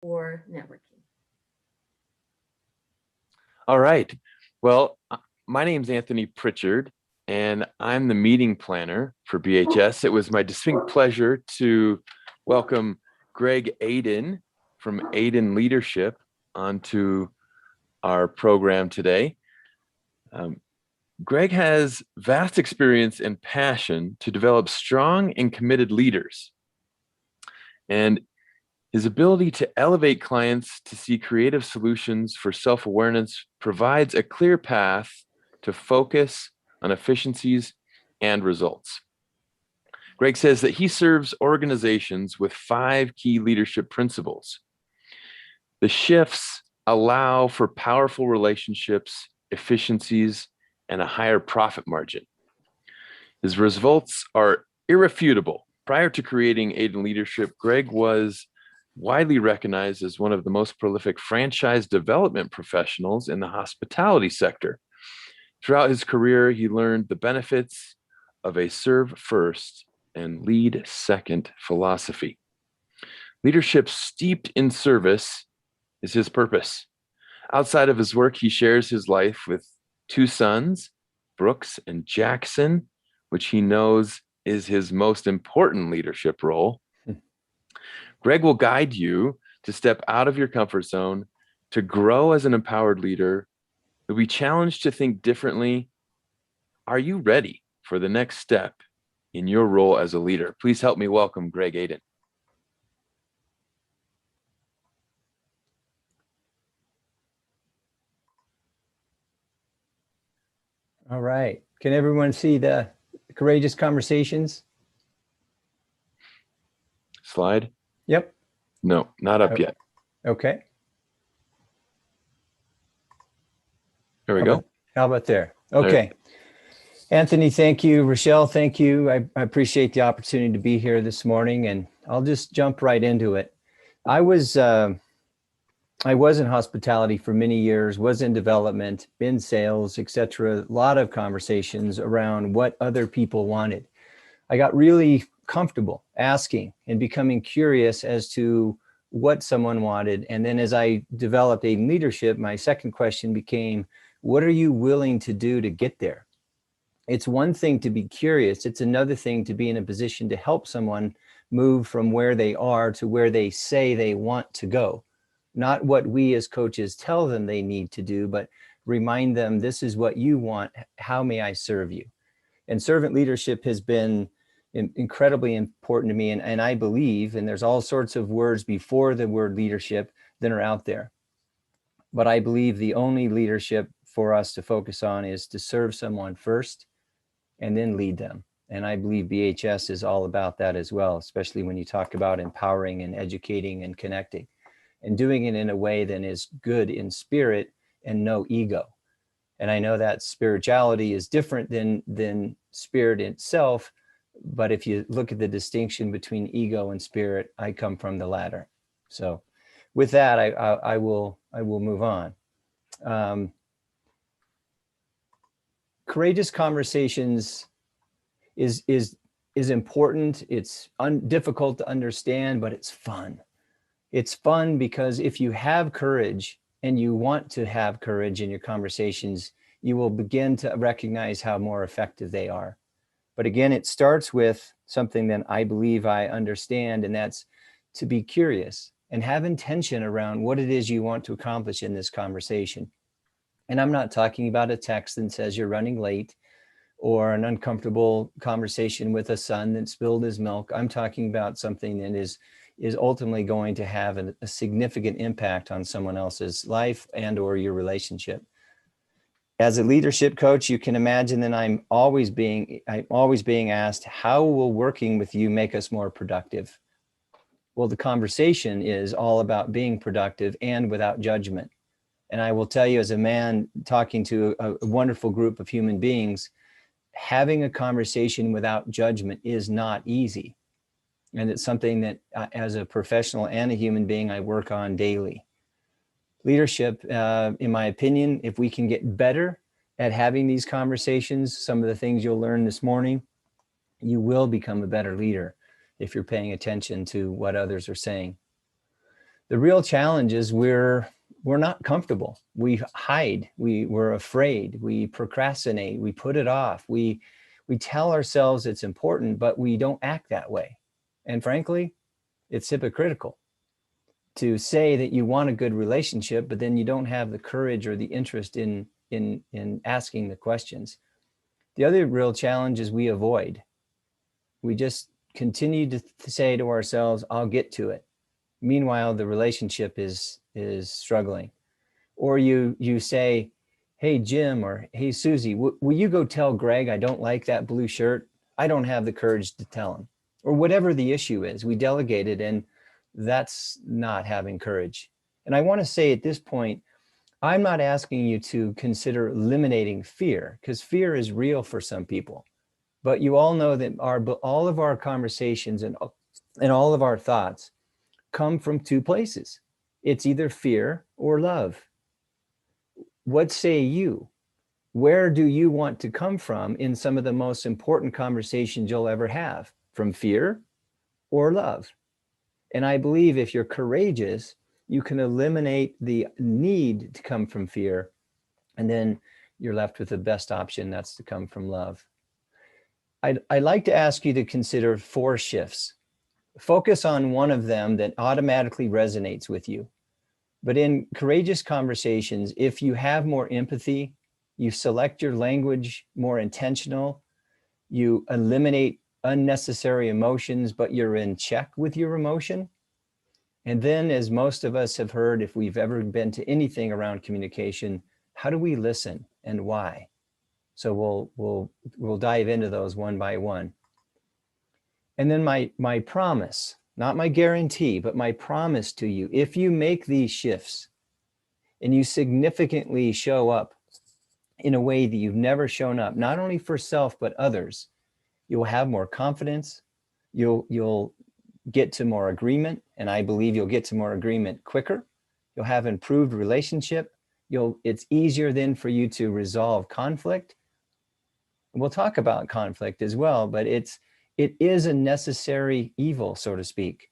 or networking. All right. Well, my name's Anthony Pritchard, and I'm the meeting planner for BHS. It was my distinct pleasure to welcome Greg Aden from Aden Leadership onto our program today. Greg has vast experience and passion to develop strong and committed leaders. And his ability to elevate clients to see creative solutions for self-awareness provides a clear path to focus on efficiencies and results. Greg says that he serves organizations with 5 key leadership principles. The shifts allow for powerful relationships, efficiencies, and a higher profit margin. His results are irrefutable. Prior to creating Aden Leadership, Greg was widely recognized as one of the most prolific franchise development professionals in the hospitality sector. Throughout his career, he learned the benefits of a serve first and lead second philosophy. Leadership steeped in service is his purpose. Outside of his work, he shares his life with 2 sons, Brooks and Jackson, which he knows is his most important leadership role. Greg will guide you to step out of your comfort zone, to grow as an empowered leader. You'll be challenged to think differently. Are you ready for the next step in your role as a leader? Please help me welcome Greg Aden. All right. Can everyone see the courageous conversations? Slide? Yep. No, not up yet. Okay. There we go. How about there? Okay. Anthony, thank you. Rochelle, thank you. I appreciate the opportunity to be here this morning, and I'll just jump right into it. I was in hospitality for many years, was in development, in sales, etc. A lot of conversations around what other people wanted. I got really comfortable asking and becoming curious as to what someone wanted. And then as I developed Aden Leadership, my second question became, what are you willing to do to get there? It's one thing to be curious. It's another thing to be in a position to help someone move from where they are to where they say they want to go. Not what we as coaches tell them they need to do, but remind them, this is what you want. How may I serve you? And servant leadership has been incredibly important to me. And I believe, and there's all sorts of words before the word leadership that are out there. But I believe the only leadership for us to focus on is to serve someone first and then lead them. And I believe BHS is all about that as well, especially when you talk about empowering and educating and connecting and doing it in a way that is good in spirit and no ego. And I know that spirituality is different than spirit itself, but if you look at the distinction between ego and spirit, I come from the latter. So with that, I will move on. Courageous conversations is important. It's difficult to understand, but it's fun. It's fun because if you have courage and you want to have courage in your conversations, you will begin to recognize how more effective they are. But again, it starts with something that I believe I understand, and that's to be curious and have intention around what it is you want to accomplish in this conversation. And I'm not talking about a text that says you're running late or an uncomfortable conversation with a son that spilled his milk. I'm talking about something that is ultimately going to have a significant impact on someone else's life and or your relationship. As a leadership coach, you can imagine that I'm always being asked, how will working with you make us more productive? Well, the conversation is all about being productive and without judgment. And I will tell you, as a man talking to a wonderful group of human beings, having a conversation without judgment is not easy. And it's something that as a professional and a human being, I work on daily. Leadership, in my opinion, if we can get better at having these conversations, some of the things you'll learn this morning, you will become a better leader if you're paying attention to what others are saying. The real challenge is we're not comfortable. We hide, we're afraid, we procrastinate, we put it off. We tell ourselves it's important, but we don't act that way. And frankly, it's hypocritical to say that you want a good relationship, but then you don't have the courage or the interest in asking the questions. The other real challenge is we avoid. We just continue to say to ourselves, I'll get to it. Meanwhile, the relationship is struggling. Or you say, hey, Jim, or hey, Susie, will you go tell Greg I don't like that blue shirt? I don't have the courage to tell him. Or whatever the issue is, we delegate it, and that's not having courage. And I want to say at this point, I'm not asking you to consider eliminating fear, because fear is real for some people. But you all know that all of our conversations and all of our thoughts come from two places. It's either fear or love. What say you? Where do you want to come from in some of the most important conversations you'll ever have? From fear or love? And I believe if you're courageous, you can eliminate the need to come from fear, and then you're left with the best option, that's to come from love. I'd like to ask you to consider 4 shifts. Focus on one of them that automatically resonates with you. But in courageous conversations, if you have more empathy, you select your language more intentional, you eliminate unnecessary emotions, but you're in check with your emotion. And then, as most of us have heard, if we've ever been to anything around communication, how do we listen and why? So we'll dive into those one by one. And then my promise, not my guarantee, but my promise to you, if you make these shifts and you significantly show up in a way that you've never shown up, not only for self, but others, you'll have more confidence, you'll get to more agreement, and I believe you'll get to more agreement quicker. You'll have improved relationship. It's easier then for you to resolve conflict. We'll talk about conflict as well, but it is a necessary evil, so to speak.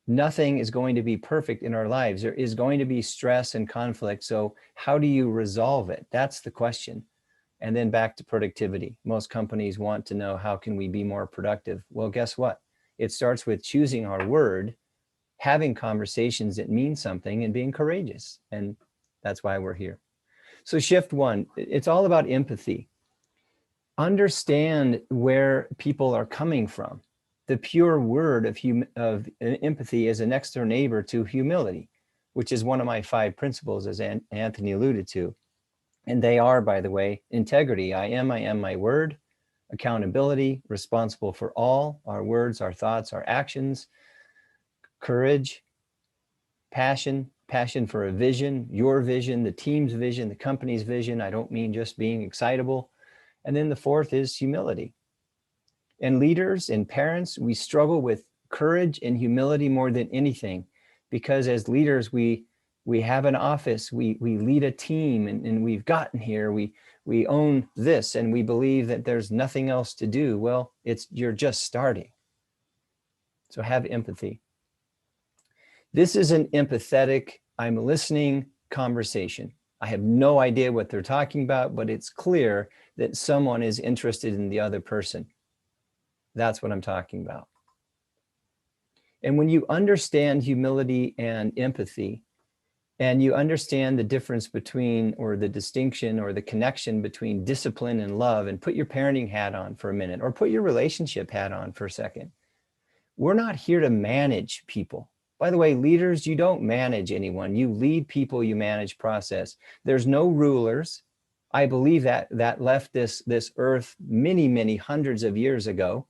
Nothing is going to be perfect in our lives. There is going to be stress and conflict. So how do you resolve it? That's the question. And then back to productivity. Most companies want to know, how can we be more productive? Well, guess what? It starts with choosing our word, having conversations that mean something, and being courageous. And that's why we're here. So shift 1, it's all about empathy. Understand where people are coming from. The pure word of empathy is a next door neighbor to humility, which is one of my 5 principles, as Anthony alluded to. And they are, by the way, integrity. I am my word. Accountability, responsible for all our words, our thoughts, our actions. Courage, passion for a vision, your vision, the team's vision, the company's vision. I don't mean just being excitable. And then the 4th is humility. And leaders and parents, we struggle with courage and humility more than anything, because as leaders, we have an office, we lead a team, and we've gotten here, we own this, and we believe that there's nothing else to do. Well, you're just starting. So have empathy. This is an empathetic, I'm listening conversation. I have no idea what they're talking about, but it's clear that someone is interested in the other person. That's what I'm talking about. And when you understand humility and empathy, and you understand the difference between, or the distinction or the connection between discipline and love, and put your parenting hat on for a minute, or put your relationship hat on for a second. We're not here to manage people. By the way, leaders, you don't manage anyone. You lead people, you manage process. There's no rulers. I believe that left this earth many hundreds of years ago.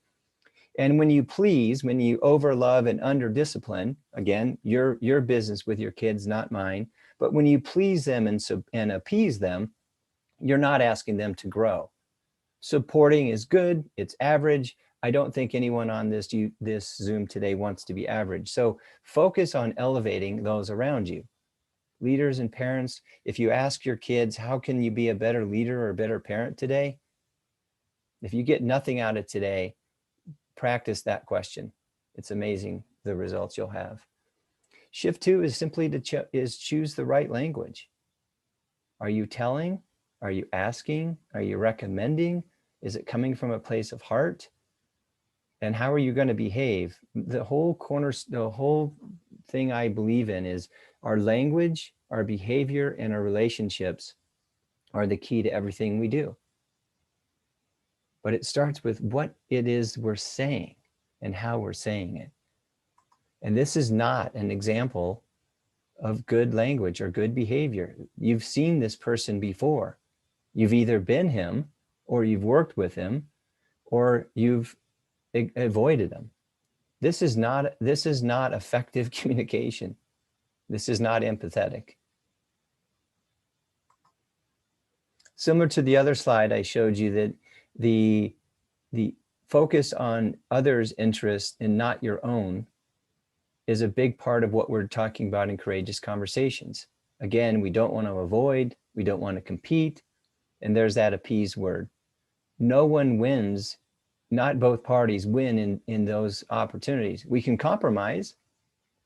And when you please, when you overlove and under discipline, again, your business with your kids, not mine. But when you please them and appease them, you're not asking them to grow. Supporting is good. It's average. I don't think anyone on this Zoom today wants to be average. So focus on elevating those around you. Leaders and parents, if you ask your kids, how can you be a better leader or a better parent today? If you get nothing out of today, practice that question. It's amazing the results you'll have. Shift 2 is simply to choose the right language. Are you telling? Are you asking? Are you recommending? Is it coming from a place of heart? And how are you going to behave? The whole thing I believe in is our language, our behavior, and our relationships are the key to everything we do. But it starts with what it is we're saying and how we're saying it. And this is not an example of good language or good behavior. You've seen this person before. You've either been him, or you've worked with him, or you've avoided him. This is not effective communication. This is not empathetic. Similar to the other slide I showed you, that the focus on others' interests and not your own is a big part of what we're talking about in courageous conversations. Again, we don't want to avoid, we don't want to compete, and there's that appease word. No one wins, not both parties win in those opportunities. We can compromise,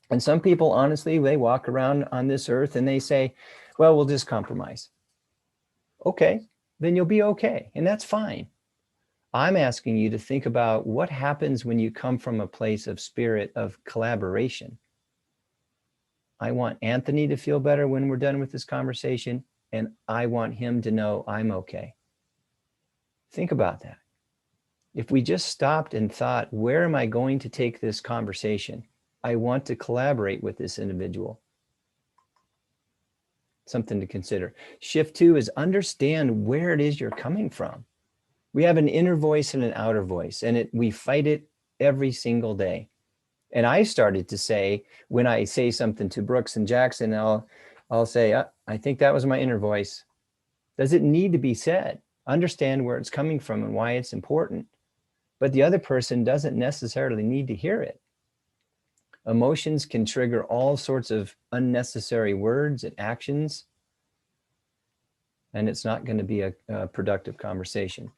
and some people, honestly, they walk around on this earth and they say, well, we'll just compromise. Okay, then you'll be okay, and that's fine. I'm asking you to think about what happens when you come from a place of spirit of collaboration. I want Anthony to feel better when we're done with this conversation, and I want him to know I'm okay. Think about that. If we just stopped and thought, where am I going to take this conversation? I want to collaborate with this individual. Something to consider. Shift 2 is understand where it is you're coming from. We have an inner voice and an outer voice, and we fight it every single day. And I started to say, when I say something to Brooks and Jackson, I'll say, I think that was my inner voice. Does it need to be said? Understand where it's coming from and why it's important. But the other person doesn't necessarily need to hear it. Emotions can trigger all sorts of unnecessary words and actions, and it's not going to be a productive conversation.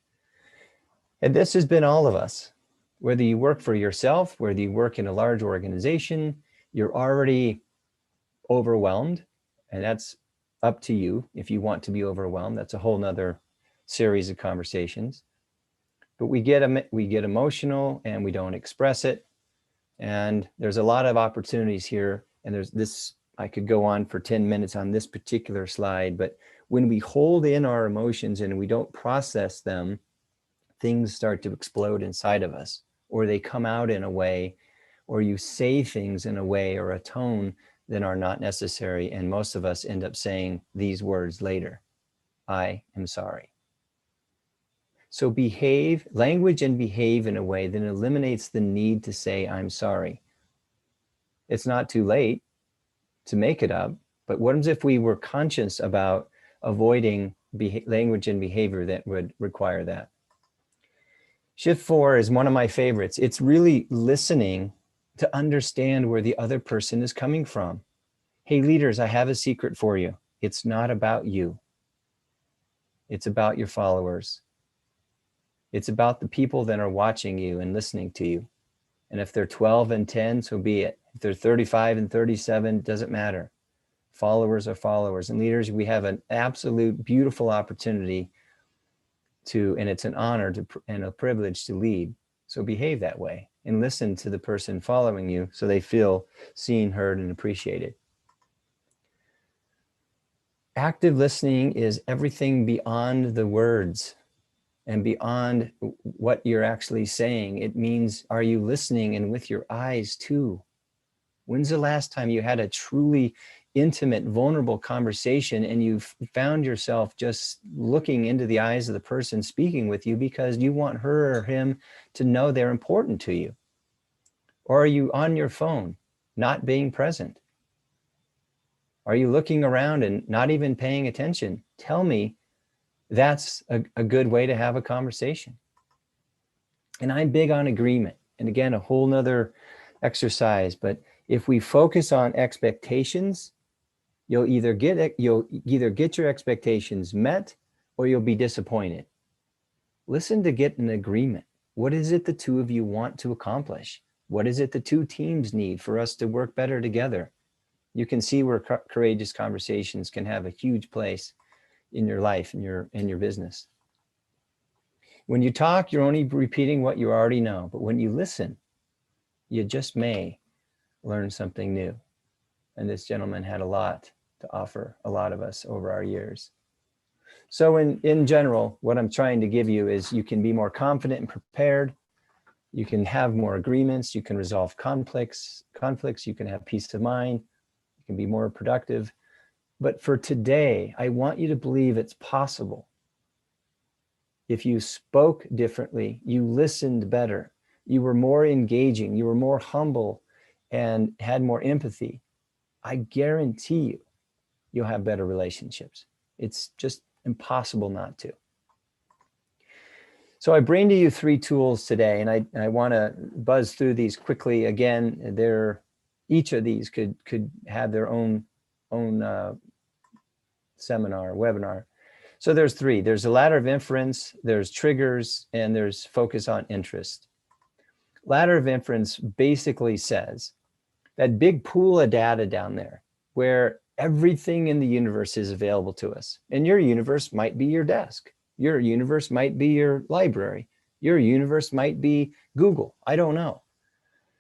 And this has been all of us. Whether you work for yourself, whether you work in a large organization, you're already overwhelmed, and that's up to you. If you want to be overwhelmed, that's a whole nother series of conversations. But we get emotional and we don't express it. And there's a lot of opportunities here. And there's this, I could go on for 10 minutes on this particular slide, but when we hold in our emotions and we don't process them, things start to explode inside of us, or they come out in a way, or you say things in a way or a tone that are not necessary. And most of us end up saying these words later: I am sorry. So language and behave in a way that eliminates the need to say I'm sorry. It's not too late to make it up, but what if we were conscious about avoiding language and behavior that would require that? Shift 4 is one of my favorites. It's really listening to understand where the other person is coming from. Hey, leaders, I have a secret for you. It's not about you. It's about your followers. It's about the people that are watching you and listening to you. And if they're 12 and 10, so be it. If they're 35 and 37, it doesn't matter. Followers are followers. And leaders, we have an absolute beautiful opportunity and it's an honor and a privilege to lead. So behave that way and listen to the person following you so they feel seen, heard, and appreciated. Active listening is everything beyond the words and beyond what you're actually saying. It means, are you listening, and with your eyes too? When's the last time you had a truly intimate, vulnerable conversation and you found yourself just looking into the eyes of the person speaking with you because you want her or him to know they're important to you? Or are you on your phone, not being present? Are you looking around and not even paying attention? Tell me that's a good way to have a conversation. And I'm big on agreement. And again, a whole nother exercise, but if we focus on expectations, you'll either get your expectations met or you'll be disappointed. Listen to get an agreement. What is it the two of you want to accomplish? What is it the two teams need for us to work better together? You can see where courageous conversations can have a huge place in your life and your business. When you talk, you're only repeating what you already know, but when you listen, you just may learn something new. And this gentleman had a lot to offer a lot of us over our years. So in general, what I'm trying to give you is you can be more confident and prepared. You can have more agreements. You can resolve conflicts. You can have peace of mind. You can be more productive. But for today, I want you to believe it's possible. If you spoke differently, you listened better, you were more engaging, you were more humble, and had more empathy, I guarantee you'll have better relationships. It's just impossible not to. So I bring to you 3 tools today, and I want to buzz through these quickly. Again, each of these could have their own seminar, webinar. So there's 3. There's a ladder of inference, there's triggers, and there's focus on interest. Ladder of inference basically says that big pool of data down there where everything in the universe is available to us. And your universe might be your desk. Your universe might be your library. Your universe might be Google. I don't know.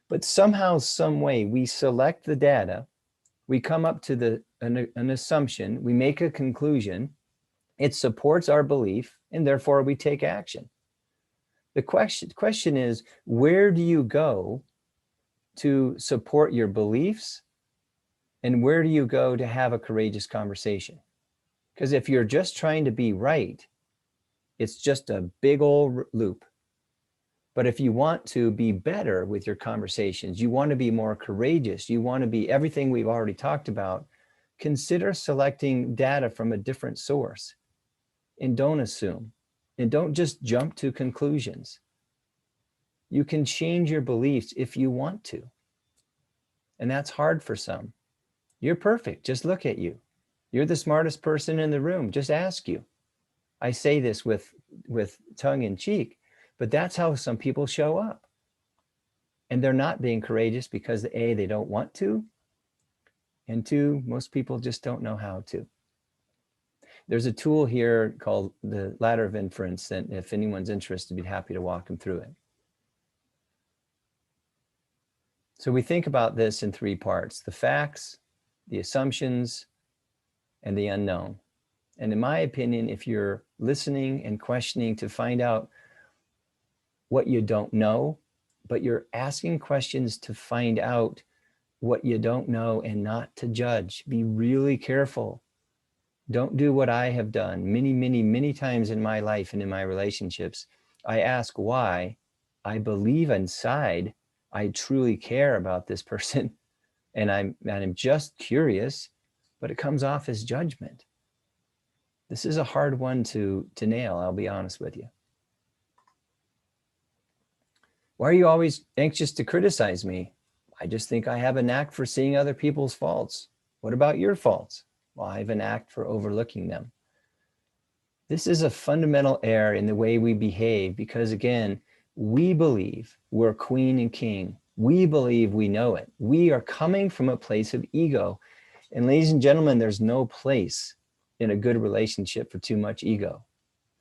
But somehow, some way, we select the data, we come up to an assumption, we make a conclusion, it supports our belief, and therefore we take action. The question is, where do you go to support your beliefs? And where do you go to have a courageous conversation? Because if you're just trying to be right, it's just a big old loop. But if you want to be better with your conversations, you want to be more courageous, you want to be everything we've already talked about, consider selecting data from a different source. And don't assume, and don't just jump to conclusions. You can change your beliefs if you want to. And that's hard for some. You're perfect, just look at you. You're the smartest person in the room, just ask you. I say this with tongue in cheek, but that's how some people show up. And they're not being courageous because A, they don't want to, and 2, most people just don't know how to. There's a tool here called the ladder of inference, and if anyone's interested, I'd be happy to walk them through it. So we think about this in 3 parts: the facts, the assumptions, and the unknown. And in my opinion, if you're listening and questioning to find out what you don't know, but you're asking questions to find out what you don't know and not to judge, be really careful. Don't do what I have done many times in my life and in my relationships. I ask why. I believe inside I truly care about this person, and I'm just curious, but it comes off as judgment. This is a hard one to nail, I'll be honest with you. Why are you always anxious to criticize me? I just think I have a knack for seeing other people's faults. What about your faults? Well, I have a knack for overlooking them. This is a fundamental error in the way we behave because, again, we believe we're queen and king. We believe we know it. We are coming from a place of ego. And ladies and gentlemen, there's no place in a good relationship for too much ego.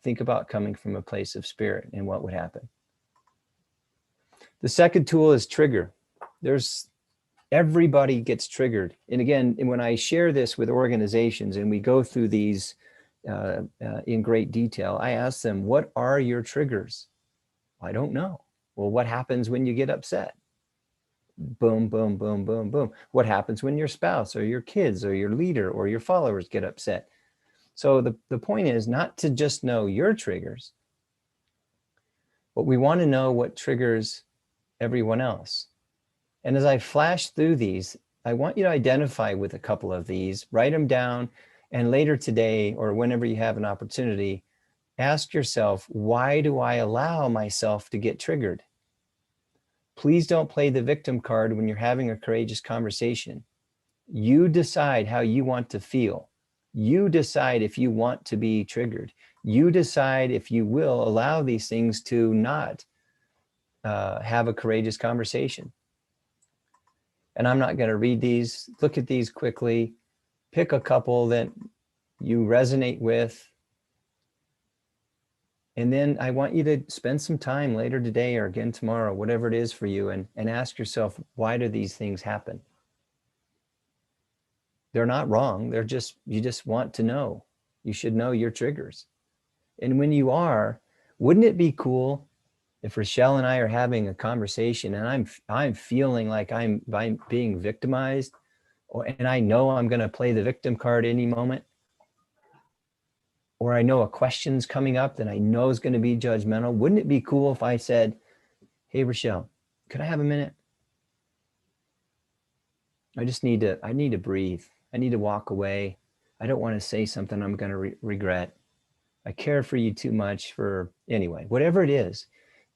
Think about coming from a place of spirit and what would happen. The second tool is trigger. Everybody gets triggered. And again, when I share this with organizations and we go through these in great detail, I ask them, what are your triggers? I don't know. Well, what happens when you get upset? Boom, boom, boom, boom, boom. What happens when your spouse or your kids or your leader or your followers get upset? So the point is not to just know your triggers, but we want to know what triggers everyone else. And as I flash through these, I want you to identify with a couple of these, write them down, and later today or whenever you have an opportunity, ask yourself, why do I allow myself to get triggered? Please don't play the victim card when you're having a courageous conversation. You decide how you want to feel. You decide if you want to be triggered. You decide if you will allow these things to not have a courageous conversation. And I'm not going to read these. Look at these quickly. Pick a couple that you resonate with. And then I want you to spend some time later today or again tomorrow, whatever it is for you, and ask yourself, why do these things happen? They're not wrong. They're just, you just want to know. You should know your triggers. And when you are, wouldn't it be cool if Rochelle and I are having a conversation and I'm feeling like I'm being victimized, and I know I'm going to play the victim card any moment, or I know a question's coming up that I know is going to be judgmental? Wouldn't it be cool if I said, hey, Rochelle, could I have a minute? I need to breathe. I need to walk away. I don't want to say something I'm going to regret. I care for you too much for, anyway, whatever it is,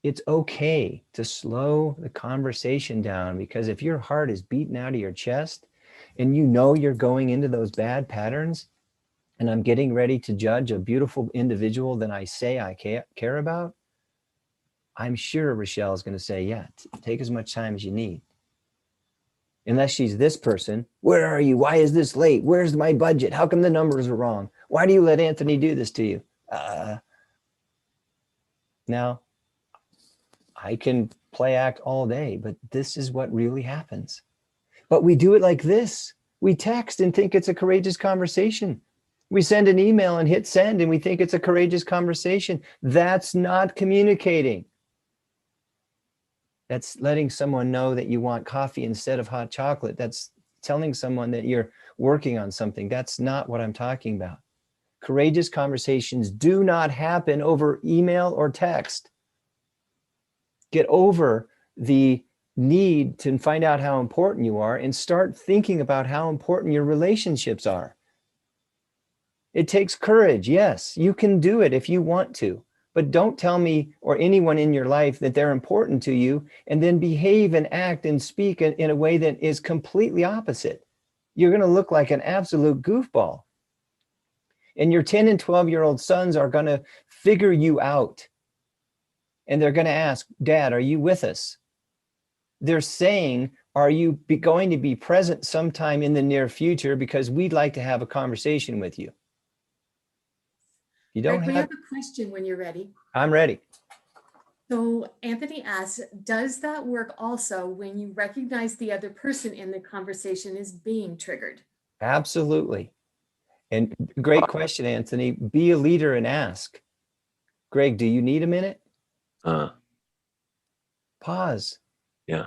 it's okay to slow the conversation down, because if your heart is beating out of your chest and you know you're going into those bad patterns, and I'm getting ready to judge a beautiful individual that I say I care about, I'm sure Rochelle is going to say, yeah, take as much time as you need. Unless she's this person, where are you? Why is this late? Where's my budget? How come the numbers are wrong? Why do you let Anthony do this to you? Now, I can play act all day, but this is what really happens. But we do it like this. We text and think it's a courageous conversation. We send an email and hit send and we think it's a courageous conversation. That's not communicating. That's letting someone know that you want coffee instead of hot chocolate. That's telling someone that you're working on something. That's not what I'm talking about. Courageous conversations do not happen over email or text. Get over the need to find out how important you are and start thinking about how important your relationships are. It takes courage. Yes, you can do it if you want to, but don't tell me or anyone in your life that they're important to you and then behave and act and speak in a way that is completely opposite. You're going to look like an absolute goofball. And your 10 and 12-year-old sons are going to figure you out. And they're going to ask, Dad, are you with us? They're saying, are you going to be present sometime in the near future? Because we'd like to have a conversation with you. You don't Greg, we have have a question when you're ready. I'm ready. So Anthony asks, does that work also when you recognize the other person in the conversation is being triggered? Absolutely. And great question, Anthony. Be a leader and ask. Greg, do you need a minute? Pause. Yeah.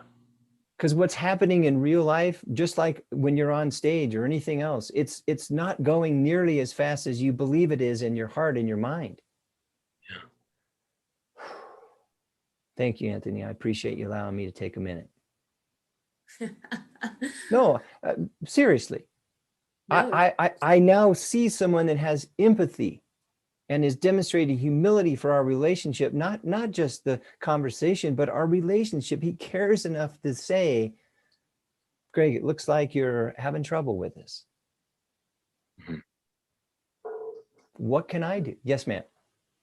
Because what's happening in real life, just like when you're on stage or anything else, it's not going nearly as fast as you believe it is in your heart and your mind. Yeah. Thank you, Anthony. I appreciate you allowing me to take a minute. No, seriously. No. I now see someone that has empathy and is demonstrating humility for our relationship, not just the conversation, but our relationship. He cares enough to say, Greg, it looks like you're having trouble with this. Mhm. What can I do? Yes, ma'am.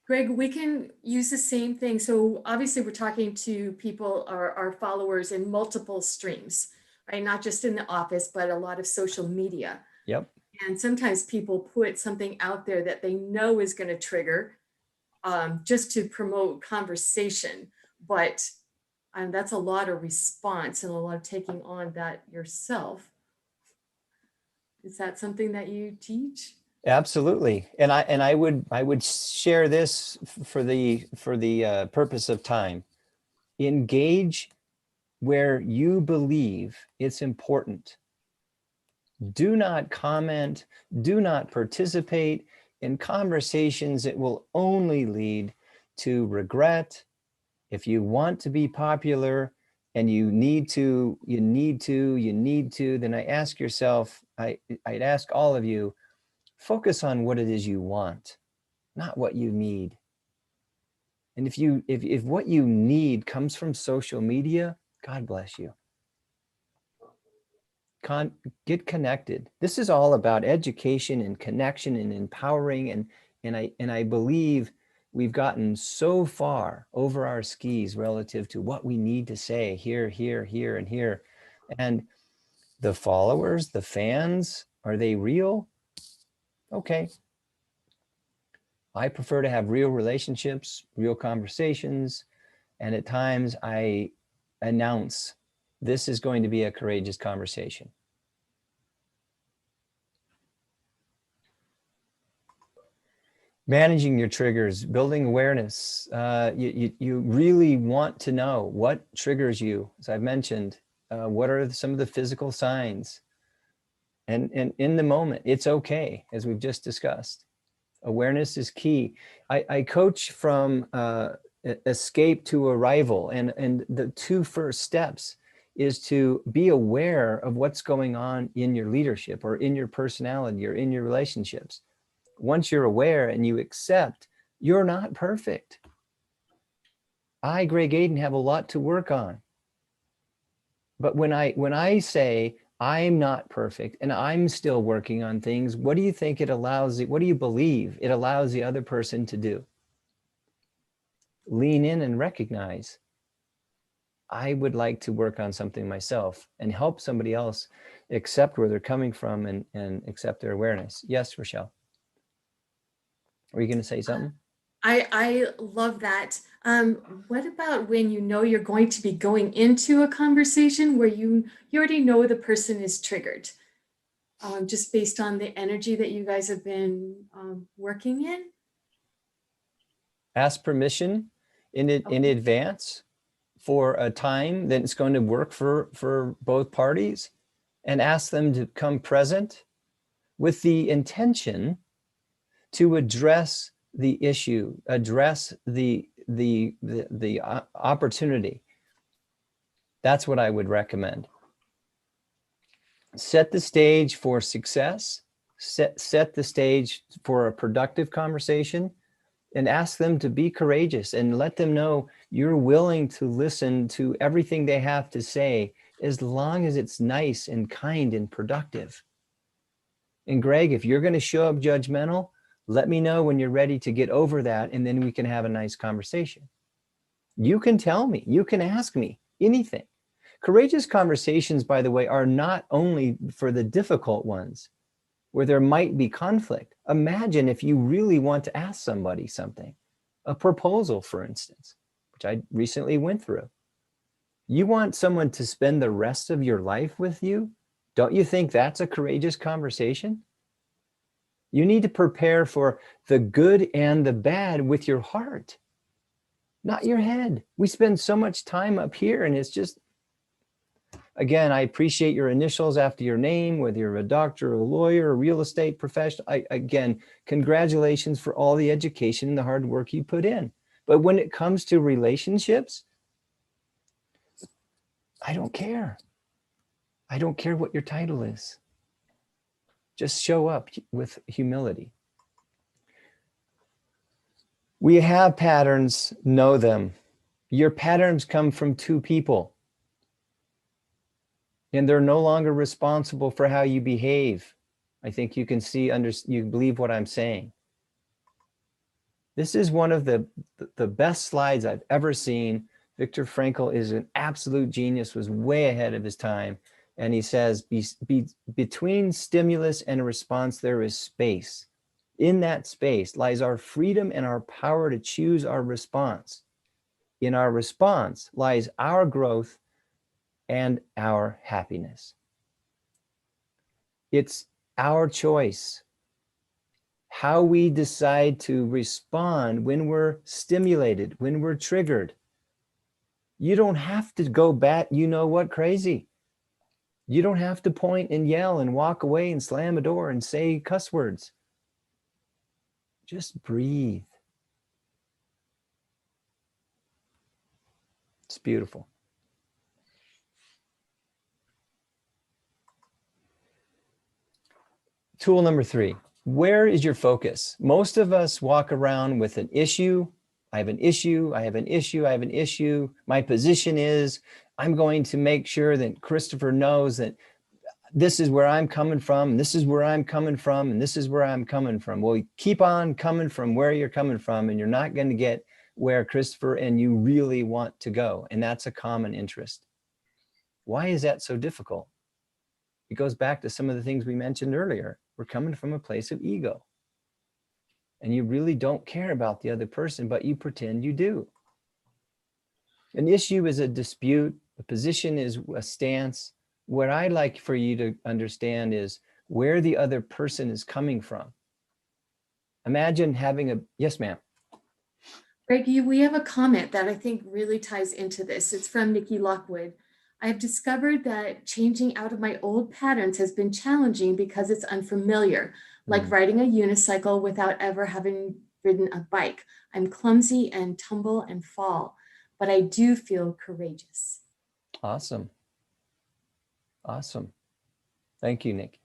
Greg, we can use the same thing. So obviously we're talking to people, our followers in multiple streams, right? Not just in the office, but a lot of social media. Yep. And sometimes people put something out there that they know is going to trigger just to promote conversation. But that's a lot of response and a lot of taking on that yourself. Is that something that you teach? Absolutely. And I would share this for the purpose of time. Engage where you believe it's important. Do not comment, do not participate in conversations that will only lead to regret. If you want to be popular and you need to, then I ask yourself, I'd ask all of you, focus on what it is you want, not what you need. And if what you need comes from social media, God bless you. Get connected. This is all about education and connection and empowering. And I believe we've gotten so far over our skis relative to what we need to say here, and here. And The followers, the fans, are they real? Okay. I prefer to have real relationships, real conversations, and at times I announce this is going to be a courageous conversation. Managing your triggers, building awareness. You really want to know what triggers you. As I've mentioned, what are some of the physical signs? And in the moment, it's okay, as we've just discussed. Awareness is key. I coach from escape to arrival, and the two first steps is to be aware of what's going on in your leadership or in your personality or in your relationships. Once you're aware and you accept, you're not perfect. I, Greg Aden, have a lot to work on. But when I say I'm not perfect and I'm still working on things, what do you think it allows, what do you believe it allows the other person to do? Lean in and recognize, I would like to work on something myself, and help somebody else accept where they're coming from and accept their awareness. Yes, Rochelle. Were you going to say something? I love that. What about when you know you're going to be going into a conversation where you already know the person is triggered, just based on the energy that you guys have been working in? Ask permission in advance for a time that it's going to work for both parties, and ask them to come present with the intention to address the issue, address the opportunity. That's what I would recommend. Set the stage for success, set the stage for a productive conversation, and ask them to be courageous and let them know you're willing to listen to everything they have to say, as long as it's nice and kind and productive. And Greg, if you're going to show up judgmental, let me know when you're ready to get over that, and then we can have a nice conversation. You can tell me, you can ask me anything. Courageous conversations, by the way, are not only for the difficult ones where there might be conflict. Imagine if you really want to ask somebody something, a proposal, for instance, which I recently went through. You want someone to spend the rest of your life with you? Don't you think that's a courageous conversation? You need to prepare for the good and the bad with your heart, not your head. We spend so much time up here, and it's just, again, I appreciate your initials after your name, whether you're a doctor, a lawyer, a real estate professional. Again, congratulations for all the education and the hard work you put in. But when it comes to relationships, I don't care. I don't care what your title is. Just show up with humility. We have patterns, know them. Your patterns come from two people, and they're no longer responsible for how you behave. I think you can see, you believe what I'm saying. This is one of the best slides I've ever seen. Viktor Frankl is an absolute genius, was way ahead of his time. And he says, between stimulus and a response, there is space. In that space lies our freedom and our power to choose our response. In our response lies our growth and our happiness. It's our choice how we decide to respond when we're stimulated, when we're triggered. You don't have to go bat, you know what, crazy. You don't have to point and yell and walk away and slam a door and say cuss words. Just breathe. It's beautiful. Tool number 3, where is your focus? Most of us walk around with an issue. I have an issue, I have an issue, I have an issue. My position is, I'm going to make sure that Christopher knows that this is where I'm coming from, and this is where I'm coming from, and this is where I'm coming from. Well, keep on coming from where you're coming from, and you're not going to get where Christopher and you really want to go. And that's a common interest. Why is that so difficult? It goes back to some of the things we mentioned earlier. We're coming from a place of ego. And you really don't care about the other person, but you pretend you do. An issue is a dispute. A position is a stance. What I'd like for you to understand is where the other person is coming from. Imagine having a, yes, ma'am. Greg, we have a comment that I think really ties into this. It's from Nikki Lockwood. I have discovered that changing out of my old patterns has been challenging because it's unfamiliar, like riding a unicycle without ever having ridden a bike. I'm clumsy and tumble and fall, but I do feel courageous. Awesome. Awesome. Thank you, Nick.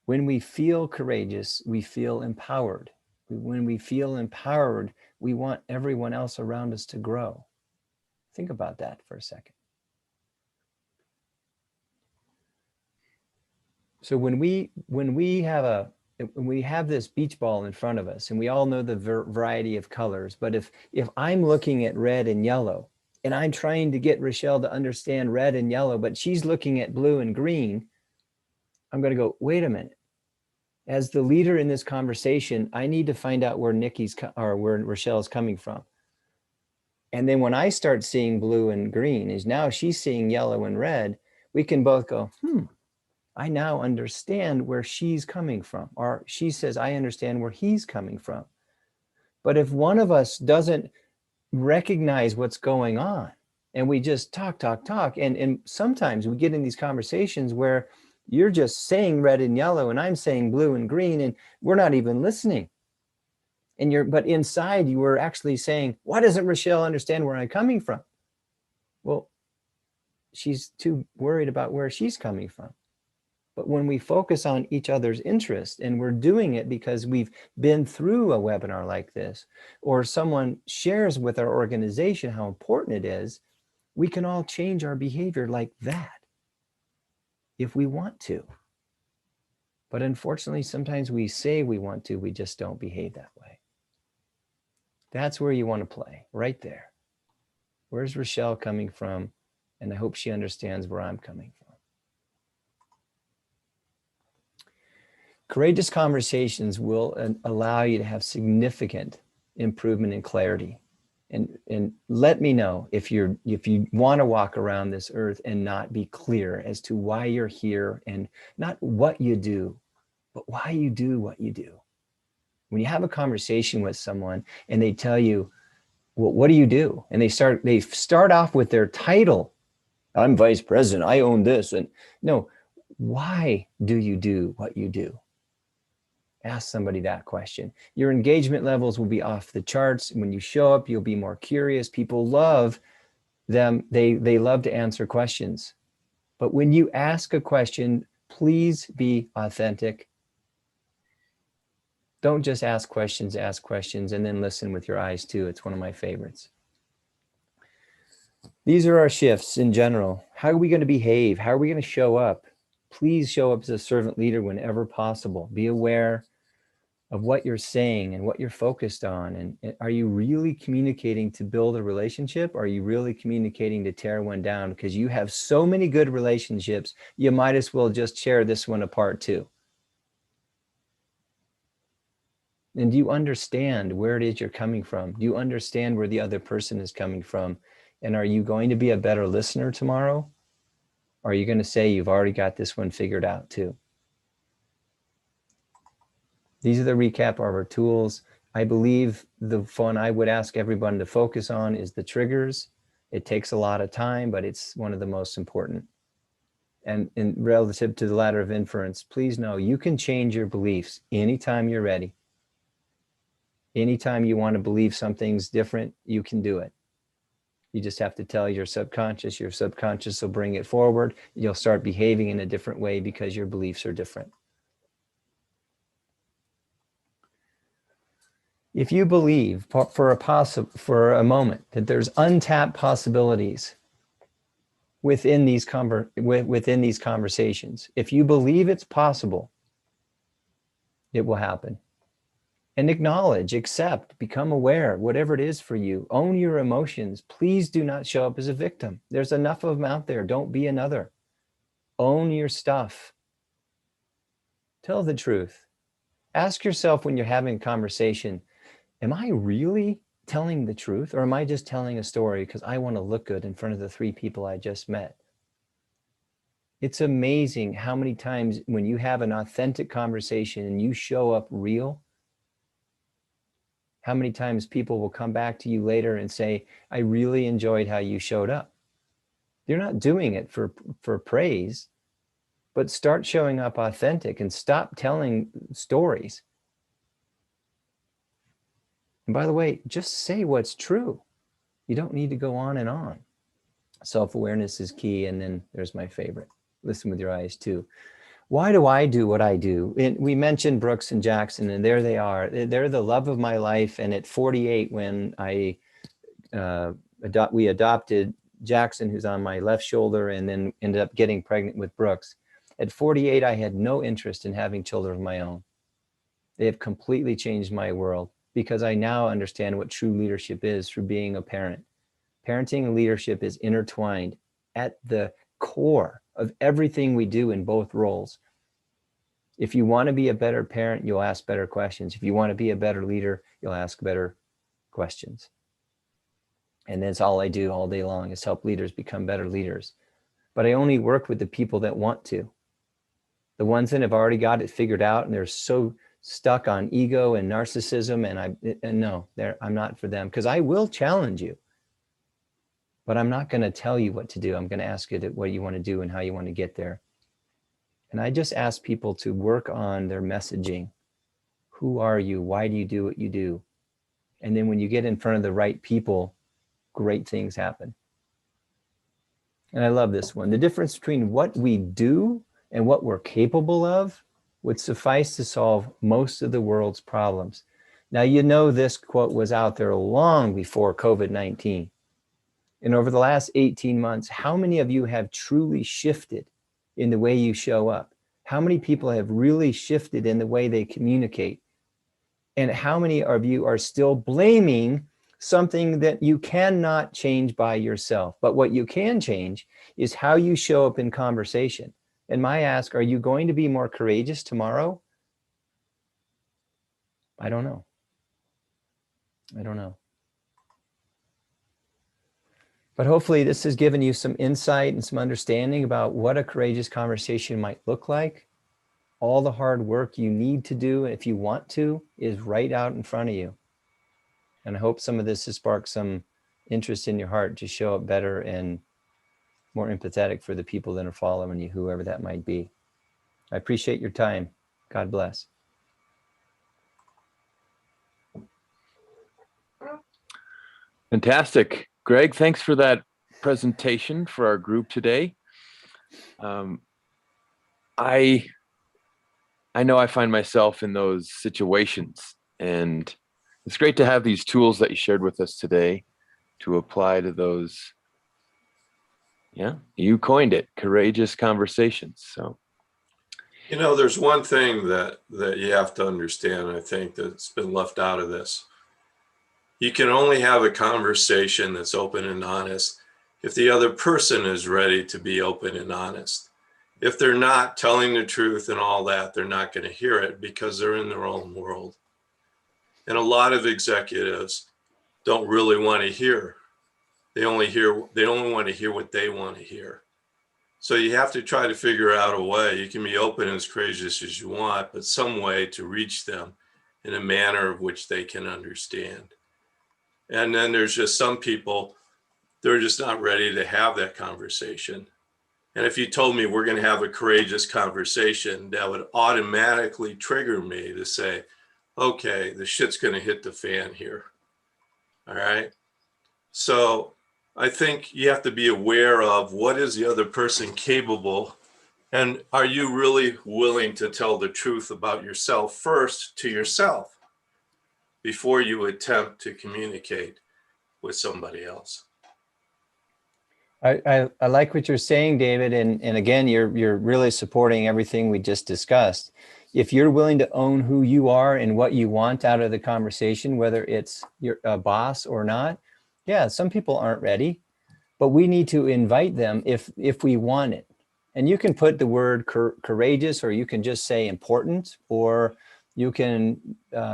When we feel courageous, we feel empowered. When we feel empowered, we want everyone else around us to grow. Think about that for a second. So when we have this beach ball in front of us, and we all know the variety of colors, but if I'm looking at red and yellow, and I'm trying to get Rochelle to understand red and yellow, but she's looking at blue and green, I'm going to go, wait a minute. As the leader in this conversation, I need to find out where where Rochelle's coming from. And then when I start seeing blue and green, is now she's seeing yellow and red, we can both go, I now understand where she's coming from. Or she says, I understand where he's coming from. But if one of us doesn't recognize what's going on, and we just talk, and sometimes we get in these conversations where you're just saying red and yellow, and I'm saying blue and green, and we're not even listening. But inside you were actually saying, why doesn't Rochelle understand where I'm coming from? Well, she's too worried about where she's coming from. But when we focus on each other's interest, and we're doing it because we've been through a webinar like this, or someone shares with our organization how important it is, we can all change our behavior like that if we want to. But unfortunately, sometimes we say we want to, we just don't behave that way. That's where you want to play, right there. Where's Rochelle coming from? And I hope she understands where I'm coming from. Courageous conversations will allow you to have significant improvement in clarity. And let me know if you want to walk around this earth and not be clear as to why you're here, and not what you do, but why you do what you do. When you have a conversation with someone and they tell you, well, what do you do? And they start off with their title. I'm vice president, I own this. And no, why do you do what you do? Ask somebody that question. Your engagement levels will be off the charts. When you show up, you'll be more curious. People love them. They love to answer questions. But when you ask a question, please be authentic. Don't just ask questions, and then listen with your eyes too. It's one of my favorites. These are our shifts in general. How are we going to behave? How are we going to show up? Please show up as a servant leader whenever possible. Be aware of what you're saying and what you're focused on. And are you really communicating to build a relationship? Or are you really communicating to tear one down? Because you have so many good relationships, you might as well just tear this one apart too. And do you understand where it is you're coming from? Do you understand where the other person is coming from? And are you going to be a better listener tomorrow? Or are you going to say you've already got this one figured out too? These are the recap of our tools. I believe the one I would ask everyone to focus on is the triggers. It takes a lot of time, but it's one of the most important. And relative to the ladder of inference, please know you can change your beliefs anytime you're ready. Anytime you want to believe something's different, you can do it. You just have to tell your subconscious will bring it forward. You'll start behaving in a different way because your beliefs are different. If you believe for a moment that there's untapped possibilities within these conversations, if you believe it's possible, it will happen. and acknowledge, accept, become aware, whatever it is for you. Own your emotions. Please do not show up as a victim. There's enough of them out there. Don't be another. Own your stuff. Tell the truth. Ask yourself when you're having a conversation, am I really telling the truth, or am I just telling a story because I want to look good in front of the 3 people I just met? It's amazing how many times when you have an authentic conversation and you show up real, how many times people will come back to you later and say, I really enjoyed how you showed up. You're not doing it for praise, but start showing up authentic and stop telling stories. And by the way, just say what's true. You don't need to go on and on. Self-awareness is key. And then there's my favorite. Listen with your eyes too. Why do I do what I do? And we mentioned Brooks and Jackson, and there they are. They're the love of my life. And at 48, when we adopted Jackson, who's on my left shoulder, and then ended up getting pregnant with Brooks. At 48, I had no interest in having children of my own. They have completely changed my world because I now understand what true leadership is through being a parent. Parenting and leadership is intertwined at the core of everything we do in both roles. If you want to be a better parent, you'll ask better questions. If you want to be a better leader, you'll ask better questions. And that's all I do all day long, is help leaders become better leaders. But I only work with the people that want to. The ones that have already got it figured out and they're so stuck on ego and narcissism, I'm not for them, because I will challenge you. But I'm not going to tell you what to do. I'm going to ask you what you want to do and how you want to get there. And I just ask people to work on their messaging. Who are you? Why do you do what you do? And then when you get in front of the right people, great things happen. And I love this one. The difference between what we do and what we're capable of would suffice to solve most of the world's problems. Now, you know, this quote was out there long before COVID-19. And over the last 18 months, how many of you have truly shifted in the way you show up? How many people have really shifted in the way they communicate? And how many of you are still blaming something that you cannot change by yourself? But what you can change is how you show up in conversation. And my ask, are you going to be more courageous tomorrow? I don't know. I don't know. But hopefully this has given you some insight and some understanding about what a courageous conversation might look like. All the hard work you need to do, if you want to, is right out in front of you. And I hope some of this has sparked some interest in your heart to show up better and more empathetic for the people that are following you, whoever that might be. I appreciate your time. God bless. Fantastic. Greg, thanks for that presentation for our group today. I know I find myself in those situations, and it's great to have these tools that you shared with us today to apply to those. Yeah, you coined it, courageous conversations. So, you know, there's one thing that you have to understand, I think, that's been left out of this. You can only have a conversation that's open and honest if the other person is ready to be open and honest. If they're not telling the truth and all that, they're not going to hear it because they're in their own world. And a lot of executives don't really want to hear. They only want to hear what they want to hear. So you have to try to figure out a way. You can be open and as courageous as you want, but some way to reach them in a manner of which they can understand. And then there's just some people, they're just not ready to have that conversation. And if you told me we're going to have a courageous conversation, that would automatically trigger me to say, okay, the shit's going to hit the fan here. All right. So I think you have to be aware of what is the other person capable, and are you really willing to tell the truth about yourself first to yourself before you attempt to communicate with somebody else? I like what you're saying, David. And again, you're really supporting everything we just discussed. if you're willing to own who you are and what you want out of the conversation, whether it's your boss or not, yeah, some people aren't ready, but we need to invite them if we want it. And you can put the word courageous, or you can just say important, or you can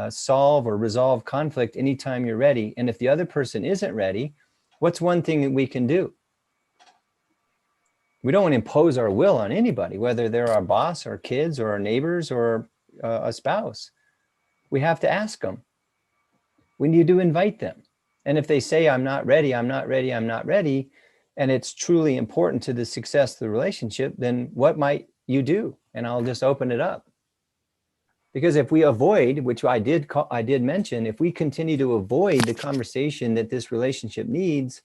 solve or resolve conflict anytime you're ready. And if the other person isn't ready, what's one thing that we can do? We don't want to impose our will on anybody, whether they're our boss or kids or our neighbors or a spouse. We have to ask them. We need to invite them. And if they say, I'm not ready, I'm not ready, I'm not ready, and it's truly important to the success of the relationship, then what might you do? And I'll just open it up. Because if we avoid, which I did mention, if we continue to avoid the conversation that this relationship needs,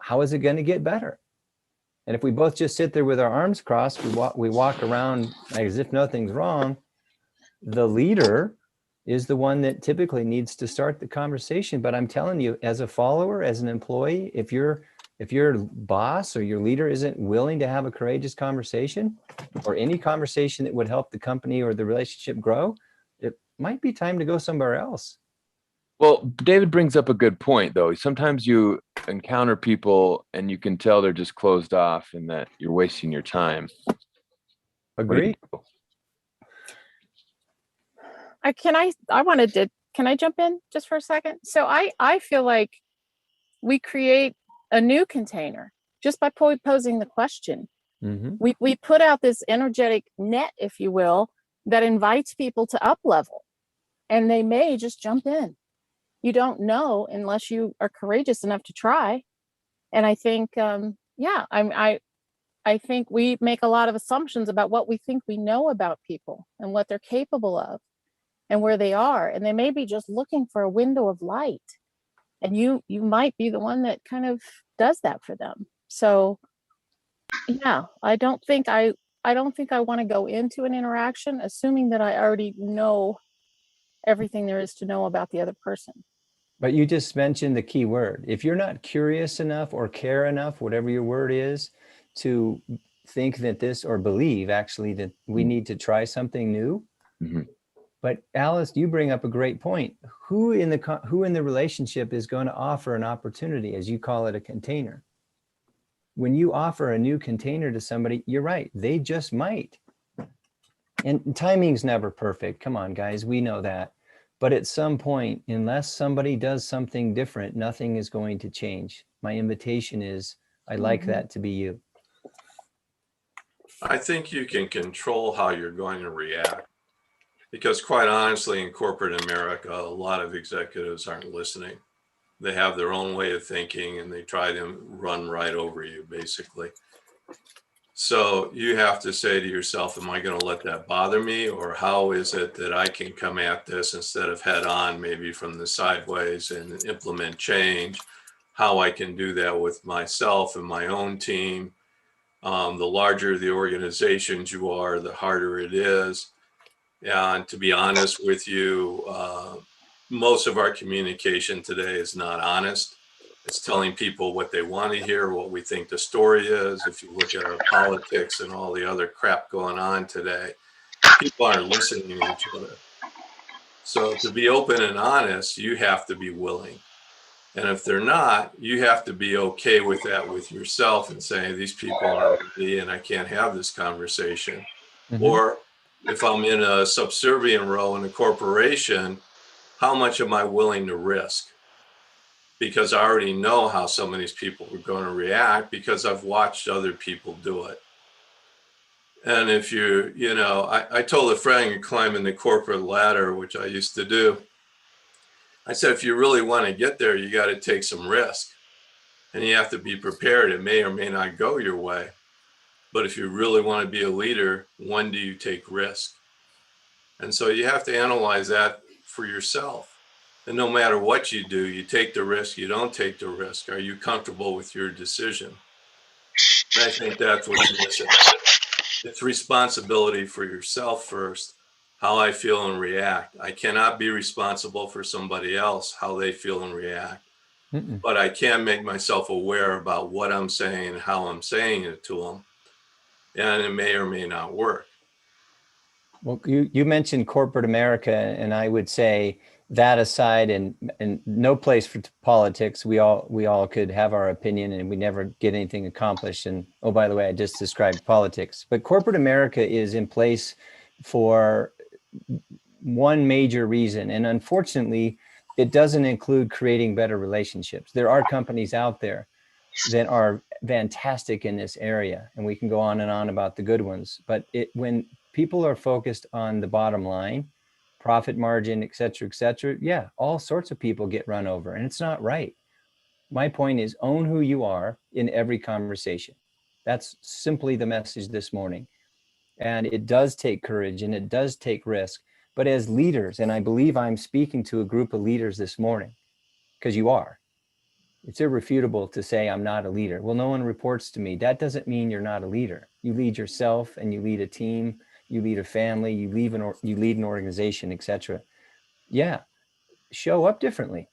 how is it going to get better? And if we both just sit there with our arms crossed, we walk around as if nothing's wrong, the leader is the one that typically needs to start the conversation. But I'm telling you, as a follower, as an employee, if your boss or your leader isn't willing to have a courageous conversation, or any conversation that would help the company or the relationship grow, it might be time to go somewhere else. Well, David brings up a good point, though. Sometimes you encounter people and you can tell they're just closed off and that you're wasting your time. Agree. Can I jump in just for a second? So I feel like we create a new container just by posing the question. Mm-hmm. We put out this energetic net, if you will, that invites people to up level, and they may just jump in. You don't know unless you are courageous enough to try. And I think, I think we make a lot of assumptions about what we think we know about people and what they're capable of and where they are. And they may be just looking for a window of light. And you might be the one that kind of does that for them. So yeah, I don't think I want to go into an interaction assuming that I already know everything there is to know about the other person. But you just mentioned the key word. If you're not curious enough or care enough, whatever your word is, to think that this, or believe actually that we need to try something new. Mm-hmm. But Alice, you bring up a great point. Who in the relationship is going to offer an opportunity, as you call it, a container? When you offer a new container to somebody, you're right, they just might. And timing's never perfect. Come on, guys, we know that. But at some point, unless somebody does something different, nothing is going to change. My invitation is, I'd like that to be you. I think you can control how you're going to react, because quite honestly, in corporate America, a lot of executives aren't listening. They have their own way of thinking and they try to run right over you, basically. So you have to say to yourself, am I going to let that bother me? Or how is it that I can come at this instead of head on, maybe from the sideways, and implement change? How I can do that with myself and my own team. The larger the organizations you are, the harder it is. And to be honest with you, most of our communication today is not honest. It's telling people what they want to hear, what we think the story is. If you look at our politics and all the other crap going on today, people aren't listening to each other. So to be open and honest, you have to be willing. And if they're not, you have to be okay with that with yourself and say, these people aren't ready and I can't have this conversation. Mm-hmm. Or if I'm in a subservient role in a corporation, how much am I willing to risk? Because I already know how some of these people are going to react because I've watched other people do it. And if I told a friend climbing the corporate ladder, which I used to do, I said, if you really want to get there, you got to take some risk and you have to be prepared. It may or may not go your way. But if you really want to be a leader, when do you take risk? And so you have to analyze that for yourself. And no matter what you do, you take the risk, you don't take the risk. Are you comfortable with your decision? And I think that's what's missing. It's responsibility for yourself first, how I feel and react. I cannot be responsible for somebody else, how they feel and react. Mm-mm. But I can make myself aware about what I'm saying and how I'm saying it to them. And it may or may not work. Well, you mentioned corporate America, and I would say that aside, and no place for politics. We all could have our opinion, and we never get anything accomplished. And oh, by the way, I just described politics. But corporate America is in place for one major reason, and unfortunately, it doesn't include creating better relationships. There are companies out there that are fantastic in this area, and we can go on and on about the good ones. But when people are focused on the bottom line, profit margin, et cetera, yeah, all sorts of people get run over, and it's not right. My point is, own who you are in every conversation. That's simply the message this morning. And it does take courage and it does take risk. But as leaders, and I believe I'm speaking to a group of leaders this morning, because you are, it's irrefutable to say I'm not a leader. Well, no one reports to me. That doesn't mean you're not a leader. You lead yourself, and you lead a team, you lead a family, you lead an organization, etc. Yeah, show up differently.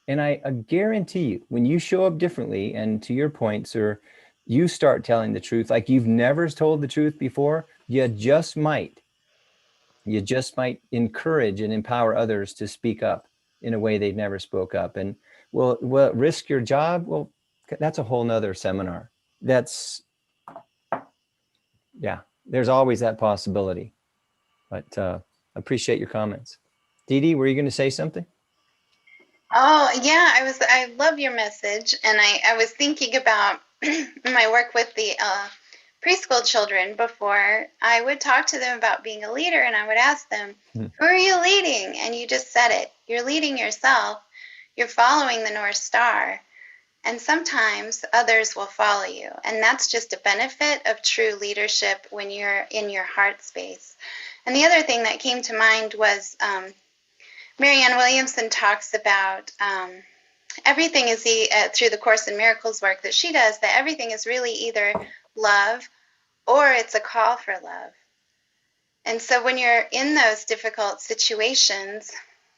And I guarantee you, when you show up differently, and to your point, sir, you start telling the truth like you've never told the truth before, you just might encourage and empower others to speak up in a way they've never spoke up. And will it risk your job? Well, that's a whole nother seminar. Yeah, there's always that possibility. But appreciate your comments. Dee Dee, were you going to say something? Oh, yeah, I love your message. And I was thinking about my work with the preschool children before. I would talk to them about being a leader, and I would ask them, who are you leading? And you just said it. You're leading yourself. You're following the North Star. And sometimes others will follow you. And that's just a benefit of true leadership when you're in your heart space. And the other thing that came to mind was Marianne Williamson talks about everything is through the Course in Miracles work that she does, that everything is really either love or it's a call for love. And so when you're in those difficult situations,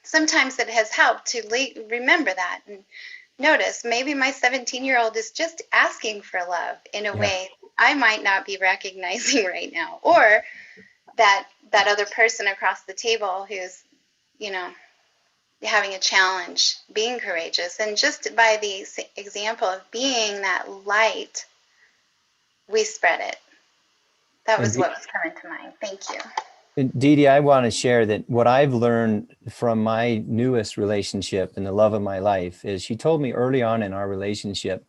sometimes it has helped to remember that and notice maybe my 17-year-old is just asking for love in a way I might not be recognizing right now, or that other person across the table who's, having a challenge, being courageous. And just by the example of being that light, we spread it. That was what was coming to mind. Thank you. Dee Dee, I want to share that what I've learned from my newest relationship and the love of my life is she told me early on in our relationship,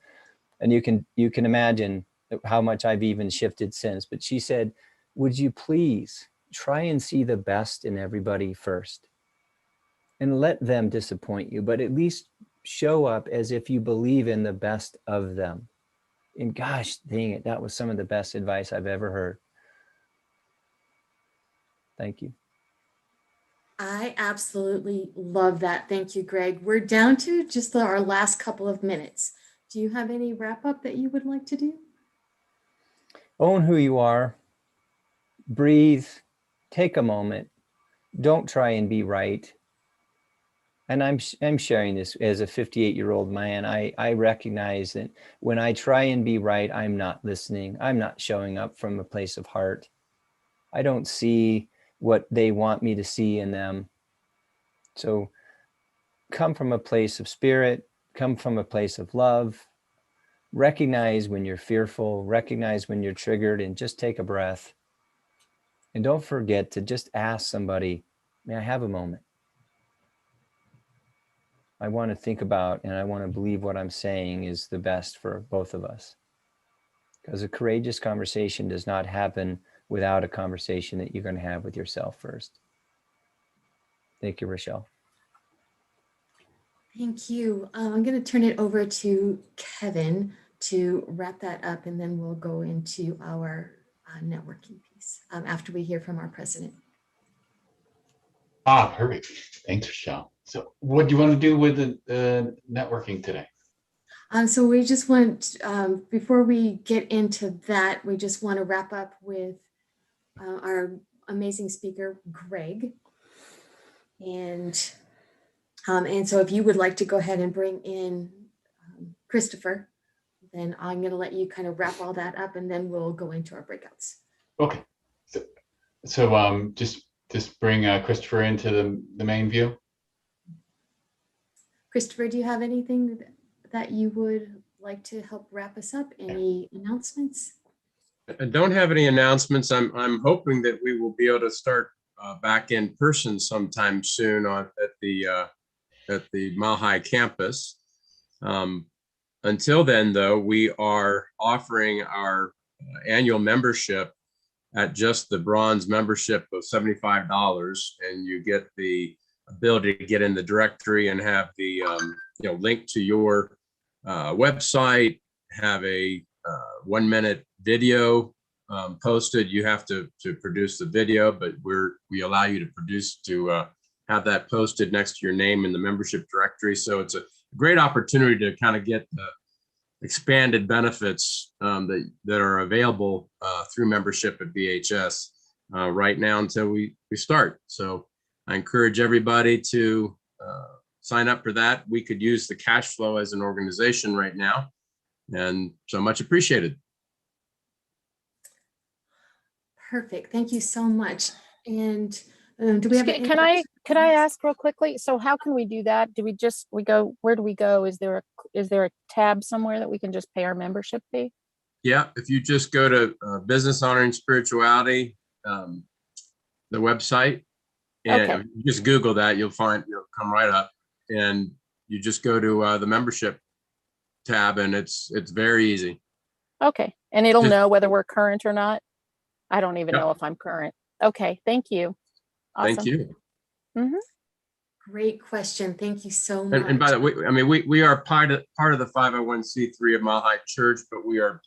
and you can imagine how much I've even shifted since, but she said, would you please try and see the best in everybody first and let them disappoint you, but at least show up as if you believe in the best of them. And gosh, dang it, that was some of the best advice I've ever heard. Thank you. I absolutely love that. Thank you, Greg. We're down to just our last couple of minutes. Do you have any wrap up that you would like to do? Own who you are. Breathe. Take a moment. Don't try and be right. And I'm sharing this as a 58-year-old man. I recognize that when I try and be right, I'm not listening. I'm not showing up from a place of heart. I don't see what they want me to see in them. So come from a place of spirit, come from a place of love, recognize when you're fearful, recognize when you're triggered, and just take a breath. And don't forget to just ask somebody, may I have a moment? I want to think about and I want to believe what I'm saying is the best for both of us. Because a courageous conversation does not happen without a conversation that you're going to have with yourself first. Thank you, Rochelle. Thank you. I'm going to turn it over to Kevin to wrap that up, and then we'll go into our networking piece after we hear from our president. Perfect. Thanks, Rochelle. So what do you want to do with the networking today? So we just want, before we get into that, we just want to wrap up with our amazing speaker, Greg. And so if you would like to go ahead and bring in Christopher, then I'm going to let you kind of wrap all that up, and then we'll go into our breakouts. Okay. So just bring Christopher into the main view. Christopher, do you have anything that you would like to help wrap us up? Any announcements? I don't have any announcements. I'm hoping that we will be able to start back in person sometime soon at the Mile High campus. Until then, though, we are offering our annual membership at just the bronze membership of $75, and you get the ability to get in the directory and have the link to your website, have a 1-minute video posted. You have to produce the video, but we allow you to have that posted next to your name in the membership directory. So it's a great opportunity to kind of get the expanded benefits that are available through membership at BHS right now until we start. So I encourage everybody to sign up for that. We could use the cash flow as an organization right now, and so much appreciated. Perfect. Thank you so much. And do we have? Could I ask real quickly? So how can we do that? Do we go? Where do we go? Is there a tab somewhere that we can just pay our membership fee? Yeah, if you just go to Business Honoring Spirituality, the website, and Okay. if you just Google that, you'll come right up, and you just go to the membership tab, and it's very easy. Okay, and it'll Just- know whether we're current or not. I don't even Yep. know if I'm current. Okay, thank you. Awesome. Thank you. Great question. Thank you so much. And by the way, I mean, we are part of the 501c3 of Mile High Church, but we are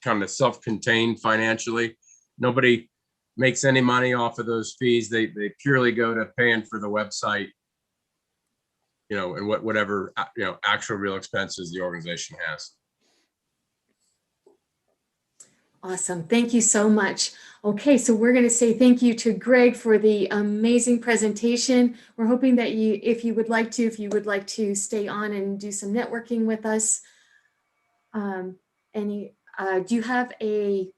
kind of self-contained financially. Nobody makes any money off of those fees. They purely go to paying for the website, and whatever actual real expenses the organization has. Awesome. Thank you so much. Okay, so we're going to say thank you to Greg for the amazing presentation. We're hoping that if you would like to stay on and do some networking with us. Do you have any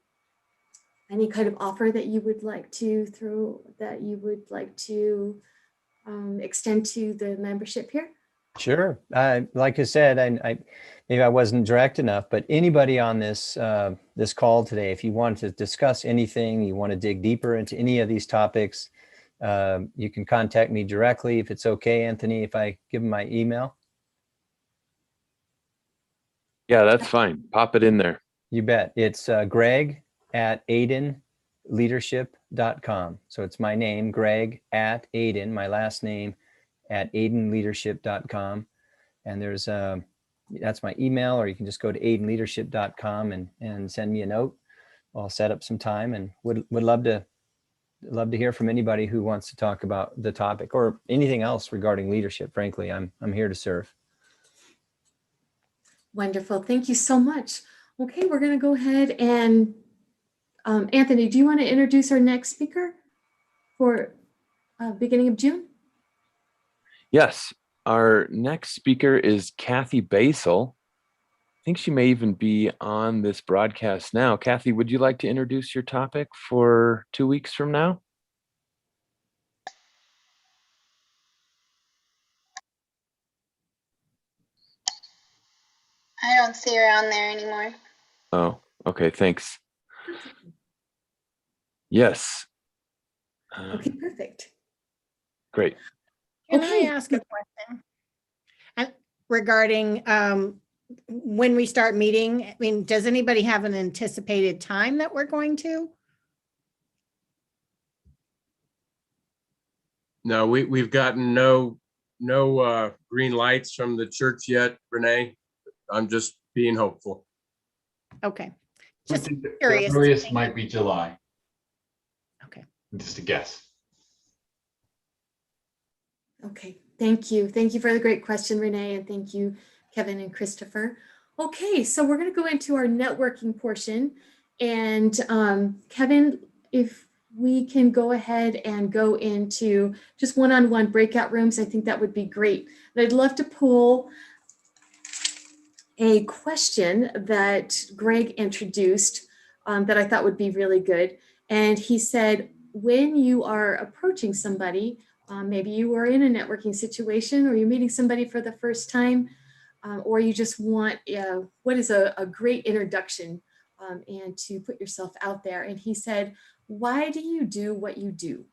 kind of offer that you would like to extend to the membership here? Sure. Like I said, maybe I wasn't direct enough, but anybody on this call today, if you want to discuss anything, you want to dig deeper into any of these topics, you can contact me directly. If it's okay, Anthony, if I give them my email. Yeah, that's fine. Pop it in there. You bet. It's greg@aidenleadership.com. So it's my name, Greg @Aiden, my last name @aidenleadership.com. And that's my email, or you can just go to aidenleadership.com and send me a note. I'll set up some time, and would love to hear from anybody who wants to talk about the topic or anything else regarding leadership. Frankly, I'm here to serve. Wonderful. Thank you so much. Okay, we're going to go ahead and Anthony, do you want to introduce our next speaker for beginning of June? Yes, our next speaker is Kathy Basel. I think she may even be on this broadcast now. Kathy, would you like to introduce your topic for 2 weeks from now? I don't see her on there anymore. Oh, okay, thanks. Yes. Okay, perfect. Great. Can Okay. I ask a question regarding when we start meeting? I mean, does anybody have an anticipated time that we're going to? No, we've gotten no green lights from the church yet, Renee. I'm just being hopeful. Okay. I Just think the curious. earliest might be July. Okay. Just a guess. Okay, thank you. Thank you for the great question, Renee, and thank you, Kevin and Christopher. Okay, so we're going to go into our networking portion. And Kevin, if we can go ahead and go into just one-on-one breakout rooms, I think that would be great. And I'd love to pull a question that Greg introduced that I thought would be really good. And he said, when you are approaching somebody, maybe you are in a networking situation or you're meeting somebody for the first time, or you just want what is a great introduction and to put yourself out there. And he said, why do you do what you do?